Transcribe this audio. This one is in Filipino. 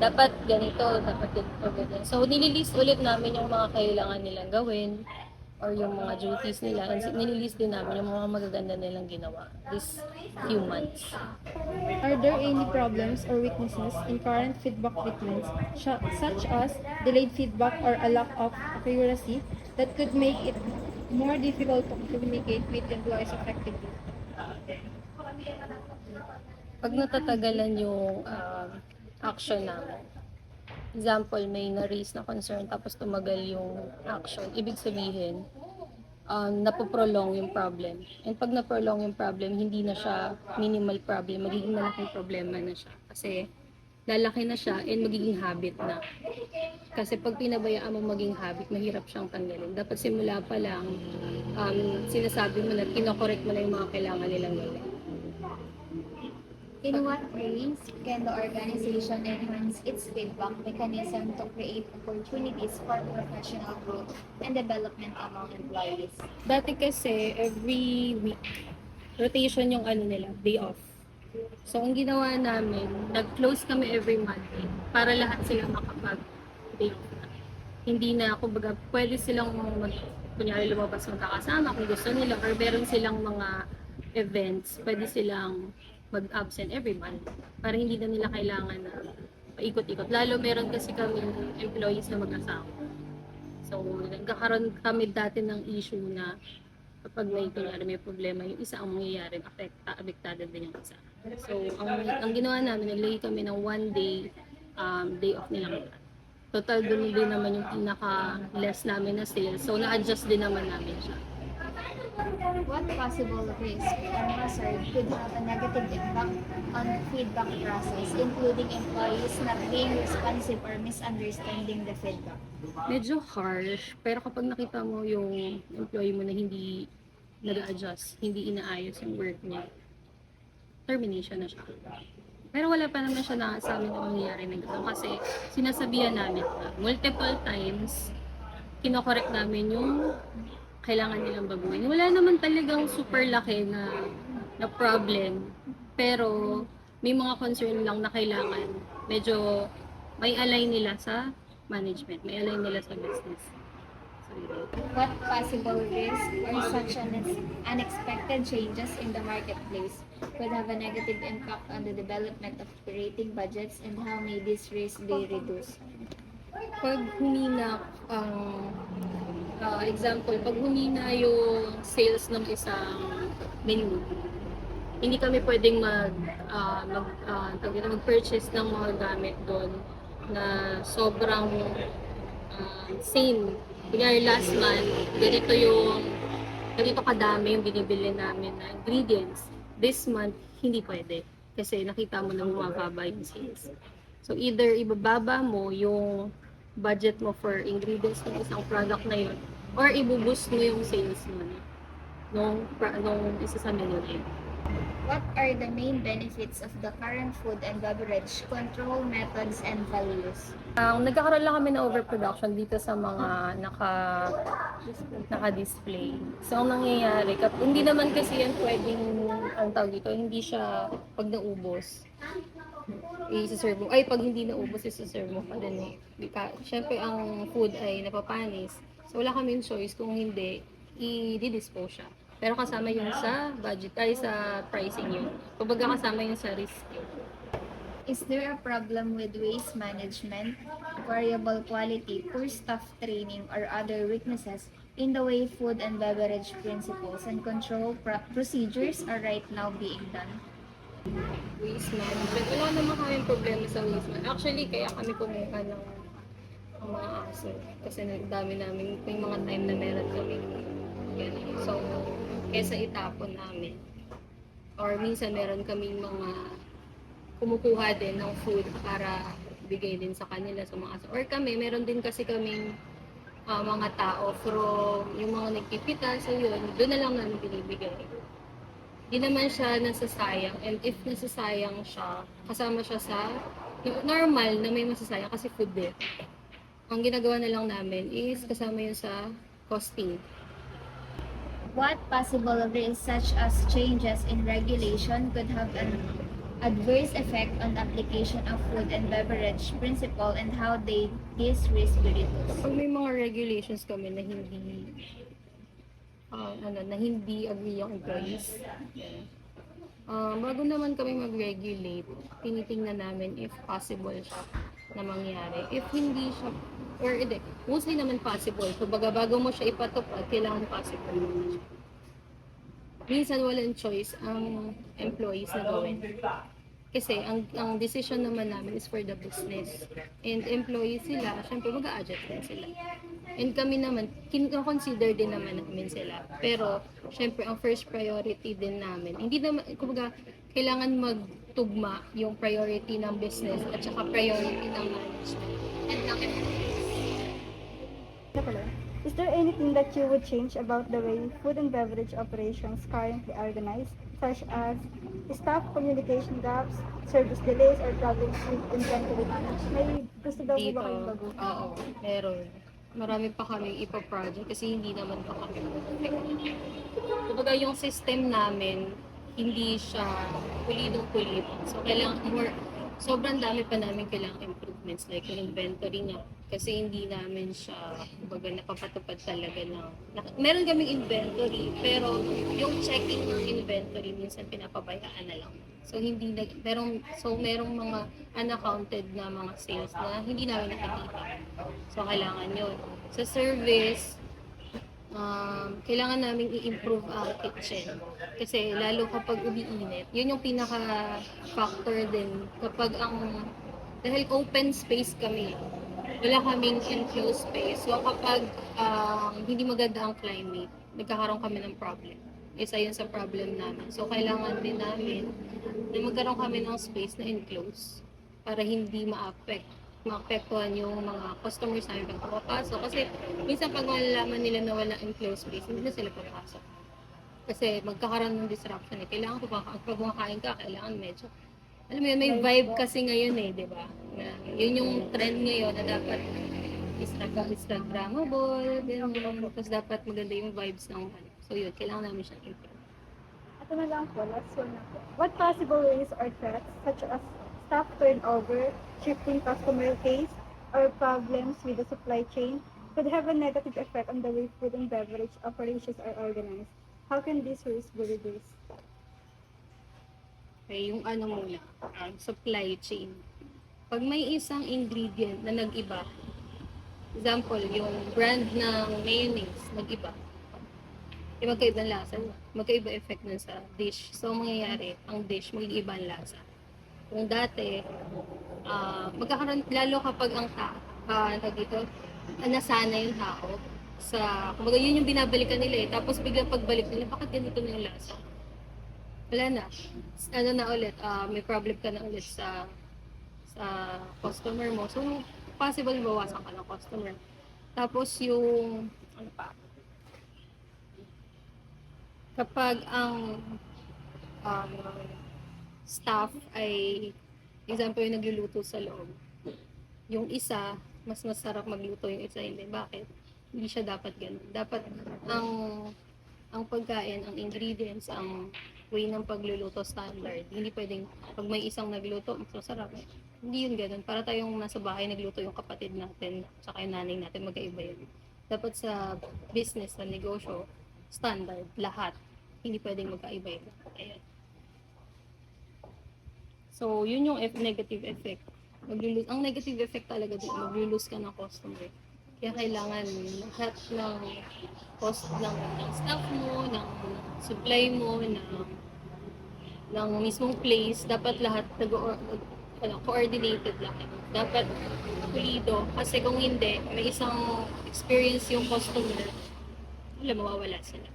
dapat ganito, dapat ganito, ganyan. So, nililist ulit namin yung mga kailangan nilang gawin or yung mga duties nila. And nililist din namin yung mga magaganda nilang ginawa this few months. Are there any problems or weaknesses in current feedback treatments, such as delayed feedback or a lack of accuracy, that could make it more difficult to communicate with employees effectively? Pag natatagalan yung action namin, example, may na-raise na concern tapos tumagal yung action, ibig sabihin, napoprolong yung problem. And pag na-prolong yung problem, hindi na siya minimal problem, magiging malaking problema na siya. Kasi lalaki na siya and magiging habit na. Kasi pag pinabayaan mo maging habit, mahirap siyang tanggalin. Dapat simula pa lang, sinasabi mo na, kinokorek mo na yung mga kailangan nilang gawin. In what ways can the organization enhance its feedback mechanism to create opportunities for professional growth and development among employees? Dati kasi, every week, rotation yung ano nila, day off. So, ang ginawa namin, nag-close kami every Monday para lahat sila makapag-day off na. Hindi na, kumbaga, pwede silang kunyari lumabas magkakasama kung gusto nila or meron silang mga events, pwede silang mag-absent every month para hindi na nila kailangan na paikot-ikot. Lalo meron kasi kami employees na mag-asawa. So, nagkakaroon kami dati ng issue na kapag may problema, yung isa ang mangyayari, apektado din yung isa. So, ang ginawa namin, naglagay kami ng one day, day off nilang lahat. Total, doon din naman yung pinaka-less namin na sales. So, na-adjust din naman namin siya. What possible risk or hazard could have a negative impact on the feedback process, including employees not being responsive or misunderstanding the feedback? Medyo harsh, pero kapag nakita mo yung employee mo na hindi nag-adjust, hindi inaayos yung work niya, termination na siya. Pero wala pa naman siya na sa amin na mangyayari na gano'n kasi sinasabihan namin na multiple times, kinokorek namin yung kailangan nilang baguhin. Wala naman talagang super laki na problem, pero may mga concern lang na kailangan medyo may align nila sa management, may align nila sa business. So, What possible risk or such unexpected changes in the marketplace could have a negative impact on the development of operating budgets, and how may this risk be reduced? pag humina example, pag humina yung sales ng isang menu, hindi kami pwedeng mag-purchase ng mga gamit doon na sobrang same. Kunyari last month, ganito kadami yung binibili namin na ingredients. This month, hindi pwede. Kasi nakita mo na bumababa yung sales. So either ibababa mo yung budget mo for ingredients ng isang product na yun, or ibuboost mo yung sales mo nung isa sa menu na yun. What are the main benefits of the current food and beverage control methods and values? Nagkakaroon lang kami ng overproduction dito sa mga naka-display. So, ang nangyayari, hindi naman kasi yan pwedeng, ang tawag dito, hindi siya pag naubos, i-serve mo. Ay, pag hindi naubos, i-serve mo pa din. Siyempre, ang food ay napapanis. So, wala kaming choice kung hindi, i-dispose siya. Pero kasama yun sa budget, ay sa pricing yun. Kumbaga kasama yun sa risk yun. Is there a problem with waste management, variable quality, poor staff training, or other weaknesses in the way food and beverage principles and control procedures are right now being done? Waste management. Wala naman kaming problema sa waste management. Actually, kaya kami kumuha ng mga aso. Kasi dami namin, may mga time na meron kami gano'n. So, kesa itapon namin. Or minsan meron kaming mga kumukuha din ng food para bigay din sa kanila sa mga aso. Or kami, meron din kasi kaming mga tao from yung mga nagpipita. So yun, doon na lang namin binibigay. Di naman siya nasasayang. And if nasasayang siya, kasama siya sa normal na may masasayang kasi food din. Ang ginagawa na lang namin is kasama yun sa costing. What possible risks such as changes in regulation could have an adverse effect on application of food and beverage principle and how this risk be reduced. Kapag may mga regulations kami na hindi agree yung employees, bago naman kami mag-regulate, tinitingnan namin if possible siya na mangyari. If hindi siya, or hindi, mostly naman possible. So, bago mo siya ipatupad, kailangan possible naman siya. Minsan walang choice ang employees na gawin. Kasi ang decision naman namin is for the business. And employees sila, syempre mag-a-adjust din sila. And kami naman, consider din naman sila. Pero, syempre, ang first priority din namin, hindi naman, kumbaga, kailangan magtugma yung priority ng business at saka priority ng management and ng employees. Is there anything that you would change about the way food and beverage operations currently organized, such as staff communication gaps, service delays, or problems with inventory management? May gusto daw po Dito, ba kayong bago? oo, meron. Marami pa kami ipa-project kasi hindi naman pa kami mag-effect. Kumbaga yung system namin, hindi siya pulidong-pulido. So, sobrang dami pa namin kailangang improvements like yung inventory nga. Kasi hindi namin siya, kumbaga, napapatupad talaga meron kaming inventory, pero yung checking ng inventory minsan pinapabayaan na lang. So, merong mga unaccounted na mga sales na hindi namin nakikita. So, kailangan yun. Sa service, kailangan namin i-improve ang kitchen. Kasi lalo kapag umiinit, yun yung pinaka-factor din. Dahil open space kami, wala kaming enclosed space. So kapag hindi maganda ang climate, nagkakaroon kami ng problem. Isa yun sa problem namin. So kailangan din namin na magkaroon kami ng space na enclosed para hindi maapektuhan yung mga customers namin pag pumapasok. Kasi minsan pag malalaman nila na wala enclosed space, hindi na sila papasok. Kasi magkakaroon ng disruption. Kailangan pag kumakain ka, kailangan medyo, alam mo yun, may vibe kasi ngayon di ba? Yun yung trend ngayon na dapat Instagrammable, tapos dapat maganda yung vibes ng So yun, kailangan namin siya improve. Ito na lang po, last one na po. What possible ways or threats, such as staff turnover, shifting customer case, or problems with the supply chain, could have a negative effect on the way food and beverage operations are organized? How can these risks be reduced? Okay, yung muna, supply chain. Pag may isang ingredient na nag-iba, example, yung brand ng mayonnaise, nag-iba, magkaiba ang lasa, magkaiba effect nun sa dish. So, mangyayari, ang dish, mag-iiba ang lasa. Kung dati, magkakaroon, lalo kapag nasana yung tao, kumbaga yun yung binabalikan nila tapos biglang pagbalik nila, bakit ganito na yung lasa? Wala na. May problem ka na ulit sa customer mo. So, possible bawasan ka ng customer. Tapos yung, kapag ang staff ay, example, yung nagluluto sa loob, yung isa, mas masarap magluto, yung isa hindi. Bakit? Hindi siya dapat ganun. Dapat ang pagkain, ang ingredients, ang way ng pagluluto standard. Hindi pwedeng, pag may isang nagluto, mas masarap. Hindi yun ganun. Para tayong nasa bahay, nagluto yung kapatid natin, tsaka yung nanay natin, magkaiba yun. Dapat sa business, sa negosyo, standard, lahat. Hindi pwedeng magkaiba yun. Ayan. So, yun yung negative effect. Ang negative effect talaga din, maglulose ka ng customer. Kaya kailangan lahat ng cost ng staff mo, ng supply mo, ng mismong place, dapat lahat coordinated lang. Dapat pulido. Kasi kung hindi, may isang experience yung customer, mawawala sila.